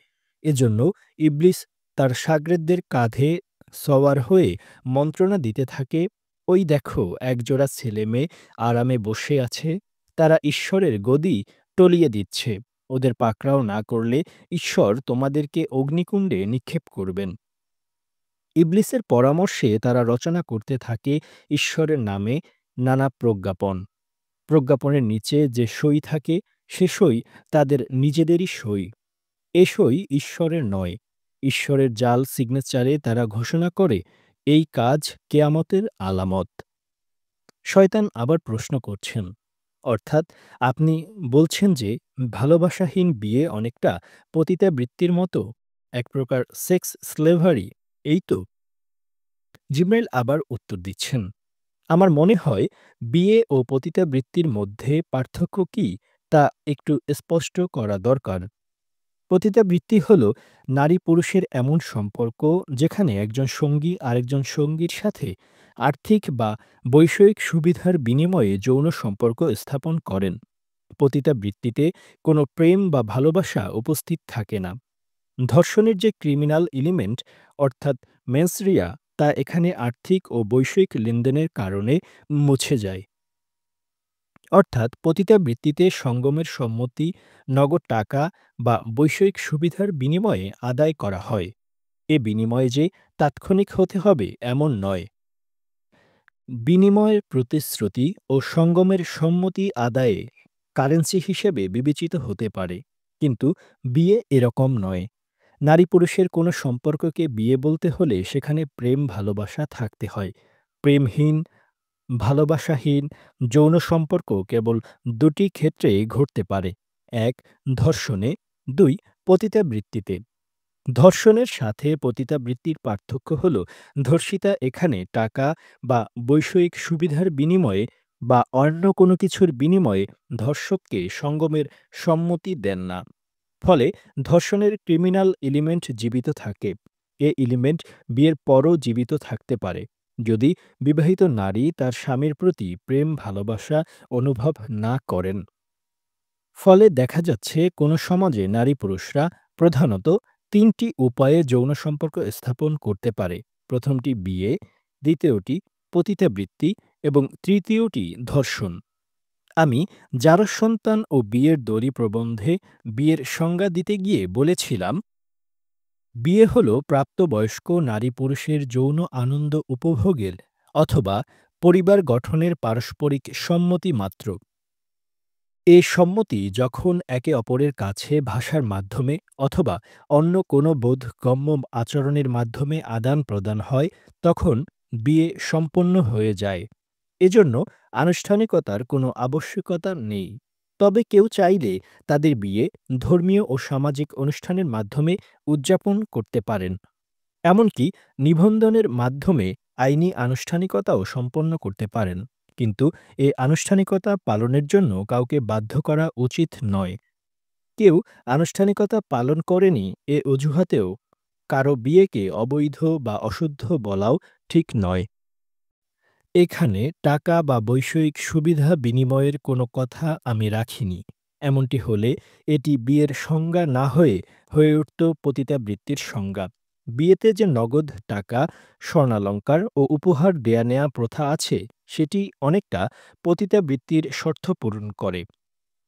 এজন্য ইবলিস তার শাগরেদদের কাঁধে সওয়ার হয়ে মন্ত্রণা দিতে থাকে, ওই দেখো একজোড়া ছেলেমেয়ে আরামে বসে আছে, তারা ঈশ্বরের গদি টলিয়ে দিচ্ছে। ওদের পাকড়াও না করলে ঈশ্বর তোমাদেরকে অগ্নিকুণ্ডে নিক্ষেপ করবেন। ইবলিসের পরামর্শে তারা রচনা করতে থাকে ঈশ্বরের নামে নানা প্রজ্ঞাপন। প্রজ্ঞাপনের নিচে যে সই থাকে, সে সই তাদের নিজেদেরই সই। এ সই ঈশ্বরের নয়। ঈশ্বরের জাল সিগনেচারে তারা ঘোষণা করে, এই কাজ কেয়ামতের আলামত। শয়তান আবার প্রশ্ন করছেন, অর্থাৎ আপনি বলছেন যে ভালোবাসাহীন বিয়ে অনেকটা পতিতাবৃত্তির মতো, এক প্রকার সেক্স স্লেভারি, এই তো? জিব্রাইল আবার উত্তর দিচ্ছেন, আমার মনে হয় বিয়ে ও পতিতাবৃত্তির মধ্যে পার্থক্য কি তা একটু স্পষ্ট করা দরকার। পতিতাবৃত্তি হল নারী পুরুষের এমন সম্পর্ক যেখানে একজন সঙ্গী আরেকজন সঙ্গীর সাথে আর্থিক বা বৈষয়িক সুবিধার বিনিময়ে যৌন সম্পর্ক স্থাপন করেন। পতিতাবৃত্তিতে কোনো প্রেম বা ভালোবাসা উপস্থিত থাকে না। ধর্ষণের যে ক্রিমিনাল এলিমেন্ট অর্থাৎ মেন্সরিয়া, তা এখানে আর্থিক ও বৈষয়িক লেনদেনের কারণে মুছে যায়। অর্থাৎ পতিতাবৃত্তিতে সঙ্গমের সম্মতি নগদ টাকা বা বৈষয়িক সুবিধার বিনিময়ে আদায় করা হয়। এ বিনিময় যে তাৎক্ষণিক হতে হবে এমন নয়। বিনিময়ের প্রতিশ্রুতি ও সঙ্গমের সম্মতি আদায়ে কারেন্সি হিসেবে বিবেচিত হতে পারে, কিন্তু বিয়ে এরকম নয়। নারী পুরুষের কোনো সম্পর্ককে বিয়ে বলতে হলে সেখানে প্রেম ভালোবাসা থাকতে হয়। প্রেমহীন, ভালোবাসাহীন যৌন সম্পর্ক কেবল দুটি ক্ষেত্রেই ঘটতে পারে: এক, ধর্ষণে; দুই, পতিতাবৃত্তিতে। ধর্ষণের সাথে পতিতাবৃত্তির পার্থক্য হল, ধর্ষিতা এখানে টাকা বা বৈষয়িক সুবিধার বিনিময়ে বা অন্য কোনো কিছুর বিনিময়ে ধর্ষককে সঙ্গমের সম্মতি দেন না। ফলে ধর্ষণের ক্রিমিনাল এলিমেন্ট জীবিত থাকে। এ এলিমেন্ট বিয়ের পরও জীবিত থাকতে পারে, যদি বিবাহিত নারী তার স্বামীর প্রতি প্রেম ভালোবাসা অনুভব না করেন। ফলে দেখা যাচ্ছে কোনো সমাজে নারী পুরুষরা প্রধানত তিনটি উপায়ে যৌন সম্পর্ক স্থাপন করতে পারে। প্রথমটি বিয়ে, দ্বিতীয়টি পতিতাবৃত্তি এবং তৃতীয়টি ধর্ষণ। আমি জারজ সন্তান ও বিয়ের দড়ি প্রবন্ধে বিয়ের সংজ্ঞা দিতে গিয়ে বলেছিলাম, বিয়ে হল প্রাপ্তবয়স্ক নারী পুরুষের যৌন আনন্দ উপভোগের অথবা পরিবার গঠনের পারস্পরিক সম্মতি মাত্র। এ সম্মতি যখন একে অপরের কাছে ভাষার মাধ্যমে অথবা অন্য কোনো বোধগম্য আচরণের মাধ্যমে আদান-প্রদান হয়, তখন বিয়ে সম্পন্ন হয়ে যায়। এজন্য আনুষ্ঠানিকতার কোনো আবশ্যকতা নেই। তবে কেউ চাইলে তাদের বিয়ে ধর্মীয় ও সামাজিক অনুষ্ঠানের মাধ্যমে উদযাপন করতে পারেন। এমনকি নিবন্ধনের মাধ্যমে আইনি আনুষ্ঠানিকতাও সম্পন্ন করতে পারেন। কিন্তু এ আনুষ্ঠানিকতা পালনের জন্য কাউকে বাধ্য করা উচিত নয়। কেউ আনুষ্ঠানিকতা পালন করেনি এ অজুহাতেও কারো বিয়েকে অবৈধ বা অশুদ্ধ বলাও ঠিক নয়। এখানে টাকা বা বৈষয়িক সুবিধা বিনিময়ের কোনো কথা আমি রাখিনি। এমনটি হলে এটি বিয়ের সংজ্ঞা না হয়ে হয়ে উঠত পতিতাবৃত্তির সংজ্ঞা। বিয়েতে যে নগদ টাকা, স্বর্ণালঙ্কার ও উপহার দেয়া-নেয়া প্রথা আছে, সেটি অনেকটা পতিতাবৃত্তির শর্ত পূরণ করে।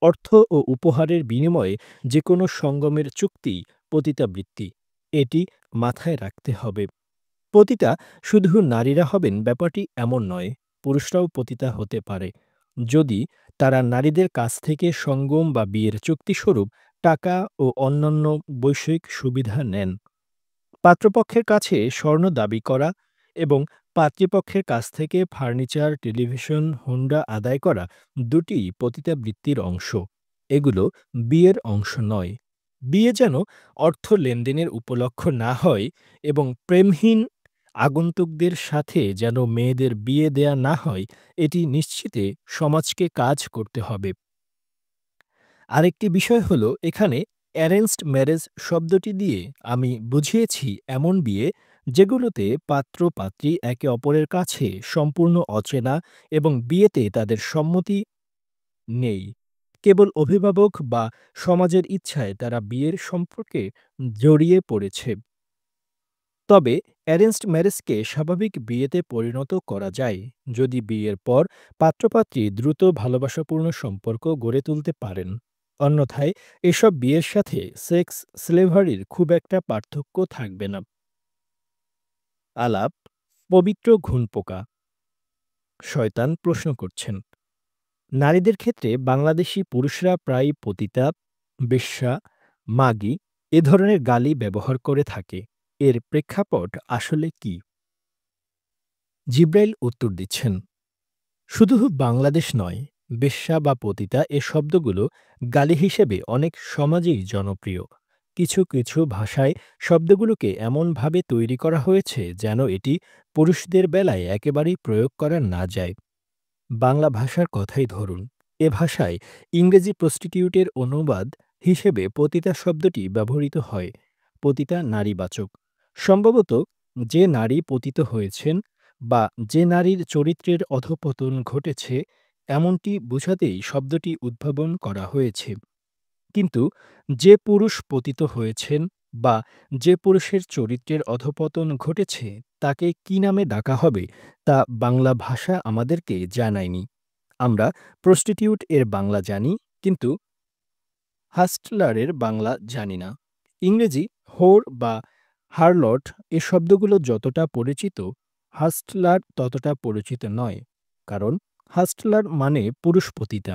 অর্থ ও উপহারের বিনিময়ে যেকোনো সঙ্গমের চুক্তি পতিতাবৃত্তি। এটি মাথায় রাখতে হবে। পতিতা শুধু নারীরা হবেন ব্যাপারটি এমন নয়, পুরুষরাও পতিতা হতে পারে, যদি তারা নারীদের কাছ থেকে সঙ্গম বা বিয়ের চুক্তিস্বরূপ টাকা ও অন্যান্য বৈষয়িক সুবিধা নেন। পাত্রপক্ষের কাছে স্বর্ণ দাবি করা এবং পাত্রীপক্ষের কাছ থেকে ফার্নিচার, টেলিভিশন, হুন্ডা আদায় করা দুটিই পতিতাবৃত্তির অংশ। এগুলো বিয়ের অংশ নয়। বিয়ে যেন অর্থ লেনদেনের উপলক্ষ না হয় এবং প্রেমহীন আগন্তুকদের সাথে যেন মেয়েদের বিয়ে দেয়া না হয়, এটি নিশ্চিতে সমাজকে কাজ করতে হবে। আরেকটি বিষয় হলো এখানে অ্যারেঞ্জড ম্যারেজ শব্দটি দিয়ে আমি বুঝিয়েছি এমন বিয়ে যেগুলোতে পাত্র-পাত্রী একে অপরের কাছে সম্পূর্ণ অচেনা এবং বিয়েতে তাদের সম্মতি নেই। কেবল অভিভাবক বা সমাজের ইচ্ছায় তারা বিয়ের সম্পর্কে জড়িয়ে পড়েছে। তবে অ্যারেঞ্জড ম্যারেজকে স্বাভাবিক বিয়েতে পরিণত করা যায় যদি বিয়ের পর পাত্রপাত্রী দ্রুত ভালোবাসাপূর্ণ সম্পর্ক গড়ে তুলতে পারেন। অন্যথায় এসব বিয়ের সাথে সেক্স স্লেভারির খুব একটা পার্থক্য থাকবে না। আলাপ, পবিত্র ঘুণপোকা। শয়তান প্রশ্ন করছেন, নারীদের ক্ষেত্রে বাংলাদেশি পুরুষরা প্রায়ই পতিতা, বেশ্যা, মাগী এ ধরনের গালি ব্যবহার করে থাকে। এর প্রেক্ষাপট আসলে কি? জিব্রাইল উত্তর দিচ্ছেন, শুধু বাংলাদেশ নয়, বেশ্যা বা পতিতা এ শব্দগুলো গালি হিসেবে অনেক সমাজেই জনপ্রিয়। কিছু কিছু ভাষায় শব্দগুলোকে এমনভাবে তৈরি করা হয়েছে যেন এটি পুরুষদের বেলায় একেবারেই প্রয়োগ করা না যায়। বাংলা ভাষার কথাই ধরুন। এ ভাষায় ইংরেজি প্রস্টিটিউটের অনুবাদ হিসেবে পতিতা শব্দটি ব্যবহৃত হয়। পতিতা নারীবাচক। সম্ভবত যে নারী পতিত হয়েছেন বা যে নারীর চরিত্রের অধঃপতন ঘটেছে এমনটি বোঝাতেই শব্দটি উদ্ভাবন করা হয়েছে। কিন্তু যে পুরুষ পতিত হয়েছেন বা যে পুরুষের চরিত্রের অধঃপতন ঘটেছে তাকে কি নামে ডাকা হবে তা বাংলা ভাষা আমাদেরকে জানায়নি। আমরা প্রস্টিটিউট এর বাংলা জানি, কিন্তু হাস্টলারের বাংলা জানি না। ইংরেজি হোর বা হারলট এ শব্দগুলো যতটা পরিচিত, হাস্টলার ততটা পরিচিত নয়। কারণ হাস্টলার মানে পুরুষ পতিতা।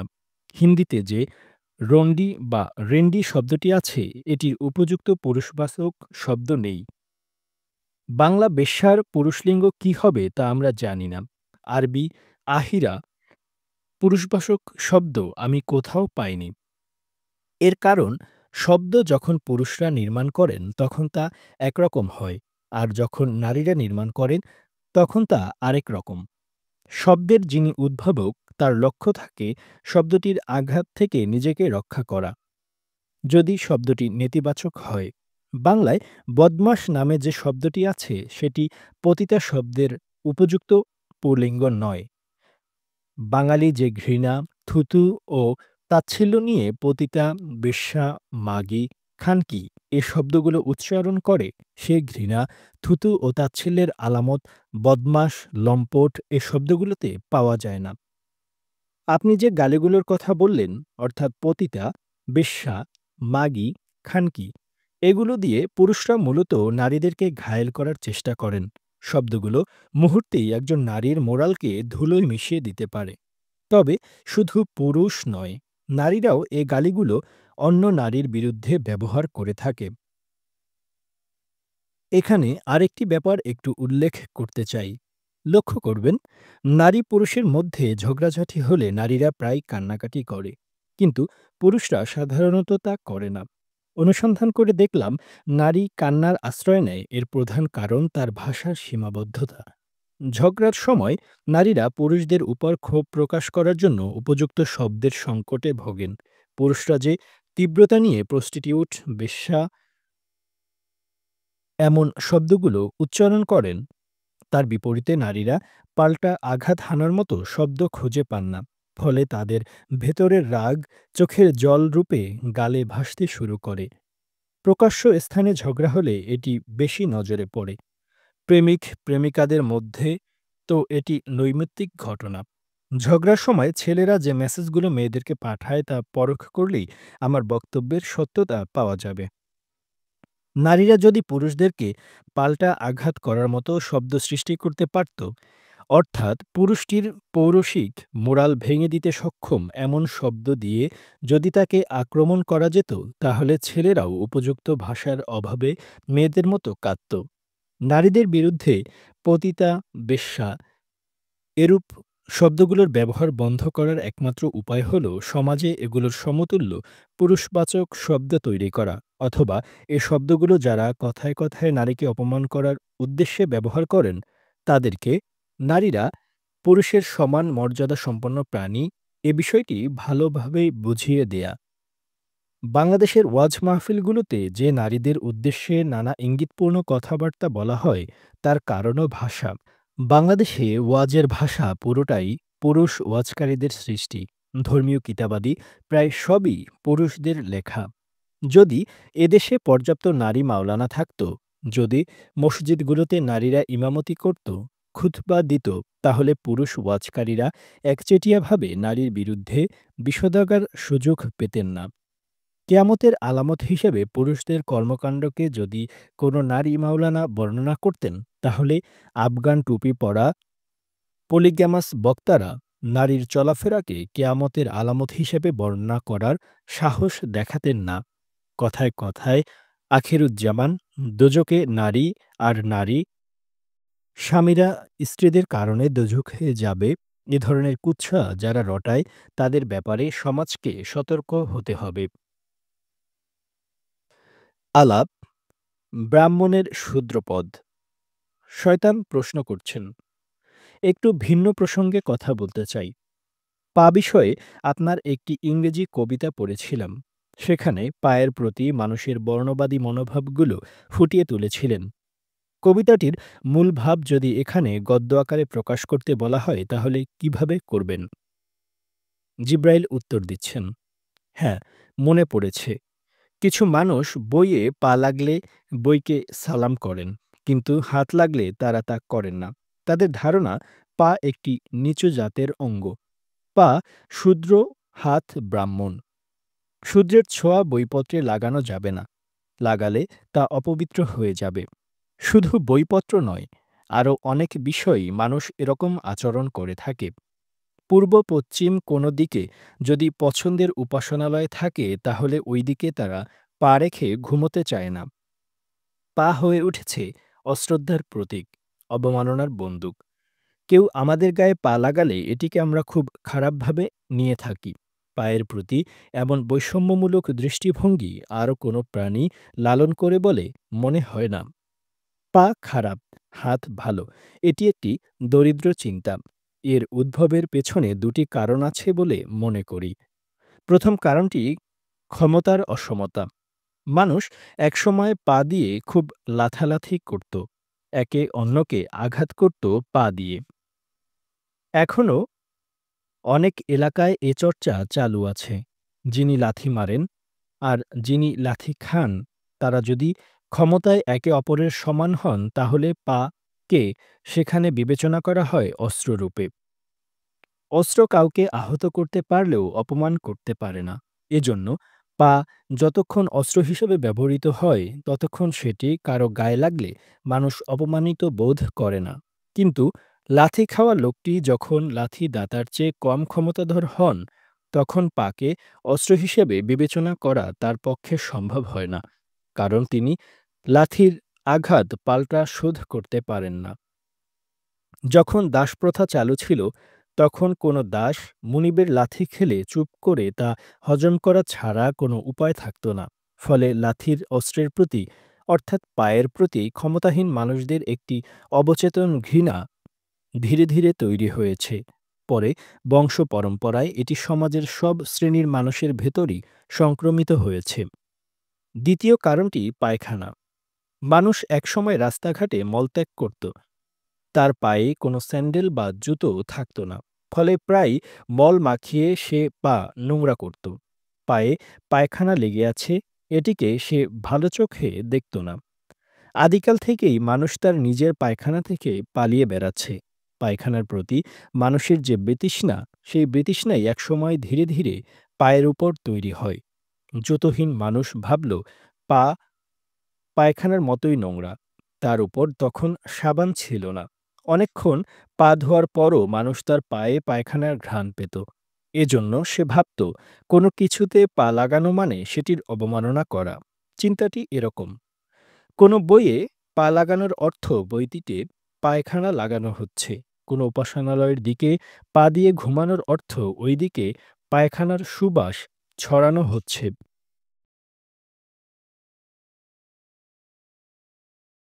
হিন্দিতে যে রন্ডি বা রেন্ডি শব্দটি আছে, এটির উপযুক্ত পুরুষবাচক শব্দ নেই। বাংলা বেশ্যার পুরুষলিঙ্গ কি হবে তা আমরা জানি না। আরবি আহিরা পুরুষবাচক শব্দ আমি কোথাও পাইনি। এর কারণ শব্দ যখন পুরুষরা নির্মাণ করেন তখন তা একরকম হয়, আর যখন নারীরা নির্মাণ করেন তখন তা আরেক রকম। শব্দের যিনি উদ্ভাবক তার লক্ষ্য থাকে শব্দটির আঘাত থেকে নিজেকে রক্ষা করা, যদি শব্দটি নেতিবাচক হয়। বাংলায় বদমাশ নামে যে শব্দটি আছে সেটি পতিতা শব্দের উপযুক্ত পুল্লিঙ্গ নয়। বাঙালি যে ঘৃণা, থুতু ও তাচ্ছিল্য নিয়ে পতিতা, বেশ্যা, মাগী, খানকি এ শব্দগুলো উচ্চারণ করে, সে ঘৃণা, থুতু ও তাচ্ছিল্যের আলামত বদমাশ, লম্পট এ শব্দগুলোতে পাওয়া যায় না। আপনি যে গালিগুলোর কথা বললেন, অর্থাৎ পতিতা, বেশ্যা, মাগী, খানকি, এগুলো দিয়ে পুরুষরা মূলত নারীদেরকে ঘায়েল করার চেষ্টা করেন। শব্দগুলো মুহূর্তেই একজন নারীর মোরালকে ধুলোয় মিশিয়ে দিতে পারে। তবে শুধু পুরুষ নয়, নারীরাও এ গালিগুলো অন্য নারীর বিরুদ্ধে ব্যবহার করে থাকে। এখানে আরেকটি ব্যাপার একটু উল্লেখ করতে চাই। লক্ষ্য করবেন, নারী পুরুষের মধ্যে ঝগড়াঝাটি হলে নারীরা প্রায় কান্নাকাটি করে, কিন্তু পুরুষরা সাধারণত তা করে না। অনুসন্ধান করে দেখলাম, নারী কান্নার আশ্রয় নেয় এর প্রধান কারণ তার ভাষার সীমাবদ্ধতা। ঝগড়ার সময় নারীরা পুরুষদের উপর ক্ষোভ প্রকাশ করার জন্য উপযুক্ত শব্দের সংকটে ভোগেন। পুরুষরা যে তীব্রতা নিয়ে প্রস্টিটিউট, বেশ্যা এমন শব্দগুলো উচ্চারণ করেন, তার বিপরীতে নারীরা পাল্টা আঘাত হানার মতো শব্দ খুঁজে পান না। ফলে তাদের ভেতরের রাগ চোখের জল রূপে গালে ভাসতে শুরু করে। প্রকাশ্য স্থানে ঝগড়া হলে এটি বেশি নজরে পড়ে। প্রেমিক প্রেমিকাদের মধ্যে তো এটি নৈমিত্তিক ঘটনা। ঝগড়ার সময় ছেলেরা যে মেসেজগুলো মেয়েদেরকে পাঠায় তা পরখ করলেই আমার বক্তব্যের সত্যতা পাওয়া যাবে। নারীরা যদি পুরুষদেরকে পাল্টা আঘাত করার মতো শব্দ সৃষ্টি করতে পারত, অর্থাৎ পুরুষটির পৌরসিক মোরাল ভেঙে দিতে সক্ষম এমন শব্দ দিয়ে যদি তাকে আক্রমণ করা যেত, তাহলে ছেলেরাও উপযুক্ত ভাষার অভাবে মেয়েদের মতো কাঁদত। নারীদের বিরুদ্ধে পতিতা, বেশ্যা এরূপ শব্দগুলোর ব্যবহার বন্ধ করার একমাত্র উপায় হল সমাজে এগুলোর সমতুল্য পুরুষবাচক শব্দ তৈরি করা, অথবা এ শব্দগুলো যারা কথায় কথায় নারীকে অপমান করার উদ্দেশ্যে ব্যবহার করেন তাদেরকে নারীরা পুরুষের সমান মর্যাদা সম্পন্ন প্রাণী এ বিষয়টি ভালোভাবে বুঝিয়ে দেয়া। বাংলাদেশের ওয়াজ মাহফিলগুলোতে যে নারীদের উদ্দেশ্যে নানা ইঙ্গিতপূর্ণ কথাবার্তা বলা হয় তার কারণও ভাষা। বাংলাদেশে ওয়াজের ভাষা পুরোটাই পুরুষ ওয়াজকারীদের সৃষ্টি। ধর্মীয় কিতাবাদি প্রায় সবই পুরুষদের লেখা। যদি এদেশে পর্যাপ্ত নারী মাওলানা থাকত, যদি মসজিদগুলোতে নারীরা ইমামতি করত, খুতবা দিত, তাহলে পুরুষ ওয়াজকারীরা একচেটিয়াভাবে নারীর বিরুদ্ধে বিষোদ্গার সুযোগ পেতেন না। কেয়ামতের আলামত হিসেবে পুরুষদের কর্মকাণ্ডকে যদি কোনো নারী মাওলানা বর্ণনা করতেন, তাহলে আফগান টুপি পরা পলিগ্যামাস বক্তারা নারীর চলাফেরাকে কেয়ামতের আলামত হিসেবে বর্ণনা করার সাহস দেখাতেন না। কথায় কথায় আখিরুজ্জামান, দোজখে নারী আর নারী, স্বামীরা স্ত্রীদের কারণে দোজখে যাবে, এ ধরনের কুৎসা যারা রটায় তাদের ব্যাপারে সমাজকে সতর্ক হতে হবে। আলাপ ব্রাহ্মণের শূদ্রপদ। শয়তান প্রশ্ন করছেন, একটু ভিন্ন প্রসঙ্গে কথা বলতে চাই। পা বিষয়ে আপনার একটি ইংরেজি কবিতা পড়েছিলাম। সেখানে পায়ের প্রতি মানুষের বর্ণবাদী মনোভাবগুলো ফুটিয়ে তুলেছিলেন। কবিতাটির মূল ভাব যদি এখানে গদ্য আকারে প্রকাশ করতে বলা হয় তাহলে কিভাবে করবেন? জিব্রাইল উত্তর দিচ্ছেন, হ্যাঁ, মনে পড়েছে। কিছু মানুষ বইয়ে পা লাগলে বইকে সালাম করেন, কিন্তু হাত লাগলে তারা তা করেন না। তাদের ধারণা পা একটি নিচু জাতের অঙ্গ। পা শূদ্র, হাত ব্রাহ্মণ। শূদ্রের ছোঁয়া বইপত্রে লাগানো যাবে না, লাগালে তা অপবিত্র হয়ে যাবে। শুধু বইপত্র নয়, আরও অনেক বিষয়ই মানুষ এরকম আচরণ করে থাকে। পূর্ব পশ্চিম কোনো দিকে যদি পছন্দের উপাসনালয় থাকে তাহলে ওই দিকে তারা পা রেখে ঘুমোতে চায় না। পা হয়ে উঠেছে অশ্রদ্ধার প্রতীক, অবমাননার বন্দুক। কেউ আমাদের গায়ে পা লাগালে এটিকে আমরা খুব খারাপভাবে নিয়ে থাকি। পায়ের প্রতি এমন বৈষম্যমূলক দৃষ্টিভঙ্গি আরও কোনো প্রাণী লালন করে বলে মনে হয় না। পা খারাপ, হাত ভালো, এটি একটি দরিদ্র চিন্তা। এর উদ্ভবের পেছনে দুটি কারণ আছে বলে মনে করি। প্রথম কারণটি ক্ষমতার অসমতা। মানুষ একসময় পা দিয়ে খুব লাথালাথি করত, একে অন্যকে আঘাত করত পা দিয়ে। এখনও অনেক এলাকায় এ চর্চা চালু আছে। যিনি লাথি মারেন আর যিনি লাথি খান তারা যদি ক্ষমতায় একে অপরের সমান হন তাহলে পাকে সেখানে বিবেচনা করা হয় অস্ত্ররূপে। অস্ত্র কাউকে আহত করতে পারলেও অপমান করতে পারে না। এজন্য পা যতক্ষণ অস্ত্র হিসেবে ব্যবহৃত হয় ততক্ষণ সেটি কারো গায়ে লাগলে মানুষ অপমানিত বোধ করে না। কিন্তু লাথি খাওয়া লোকটি যখন লাথি দাতার চেয়ে কম ক্ষমতাধর হন তখন পাকে অস্ত্র হিসেবে বিবেচনা করা তার পক্ষে সম্ভব হয় না, কারণ তিনি লাথির আঘাত পাল্টা শোধ করতে পারেন না। যখন দাসপ্রথা চালু ছিল তখন কোনো দাস মুনিবের লাথি খেলে চুপ করে তা হজম করা ছাড়া কোনো উপায় থাকত না। ফলে লাথির অস্ত্রের প্রতি, অর্থাৎ পায়ের প্রতি ক্ষমতাহীন মানুষদের একটি অবচেতন ঘৃণা ধীরে ধীরে তৈরি হয়েছে। পরে বংশ পরম্পরায় এটি সমাজের সব শ্রেণীর মানুষের ভেতরই সংক্রমিত হয়েছে। দ্বিতীয় কারণটি পায়খানা। মানুষ একসময় রাস্তাঘাটে মলত্যাগ করত, তার পায়ে কোনো স্যান্ডেল বা জুতো থাকত না। ফলে প্রায় মল মাখিয়ে সে পা নোংরা করত। পায়ে পায়খানা লেগে আছে, এটিকে সে ভালো চোখে দেখত না। আদিকাল থেকেই মানুষ তার নিজের পায়খানা থেকে পালিয়ে বেড়াচ্ছে। পায়খানার প্রতি মানুষের যে বিতৃষ্ণা, সেই বিতৃষ্ণাই একসময় ধীরে ধীরে পায়ের উপর তৈরি হয়। জুতোহীন মানুষ ভাবল পা পায়খানার মতোই নোংরা। তার উপর তখন সাবান ছিল না। অনেকক্ষণ পা ধোয়ার পরও মানুষ তার পায়ে পায়খানার ঘ্রাণ পেত। এজন্য সে ভাবত কোনো কিছুতে পা লাগানো মানে সেটির অবমাননা করা। চিন্তাটি এরকম। কোনো বইয়ে পা লাগানোর অর্থ বইটিতে পায়খানা লাগানো হচ্ছে, কোনো উপাসনালয়ের দিকে পা দিয়ে ঘুমানোর অর্থ ওইদিকে পায়খানার সুবাস ছড়ানো হচ্ছে।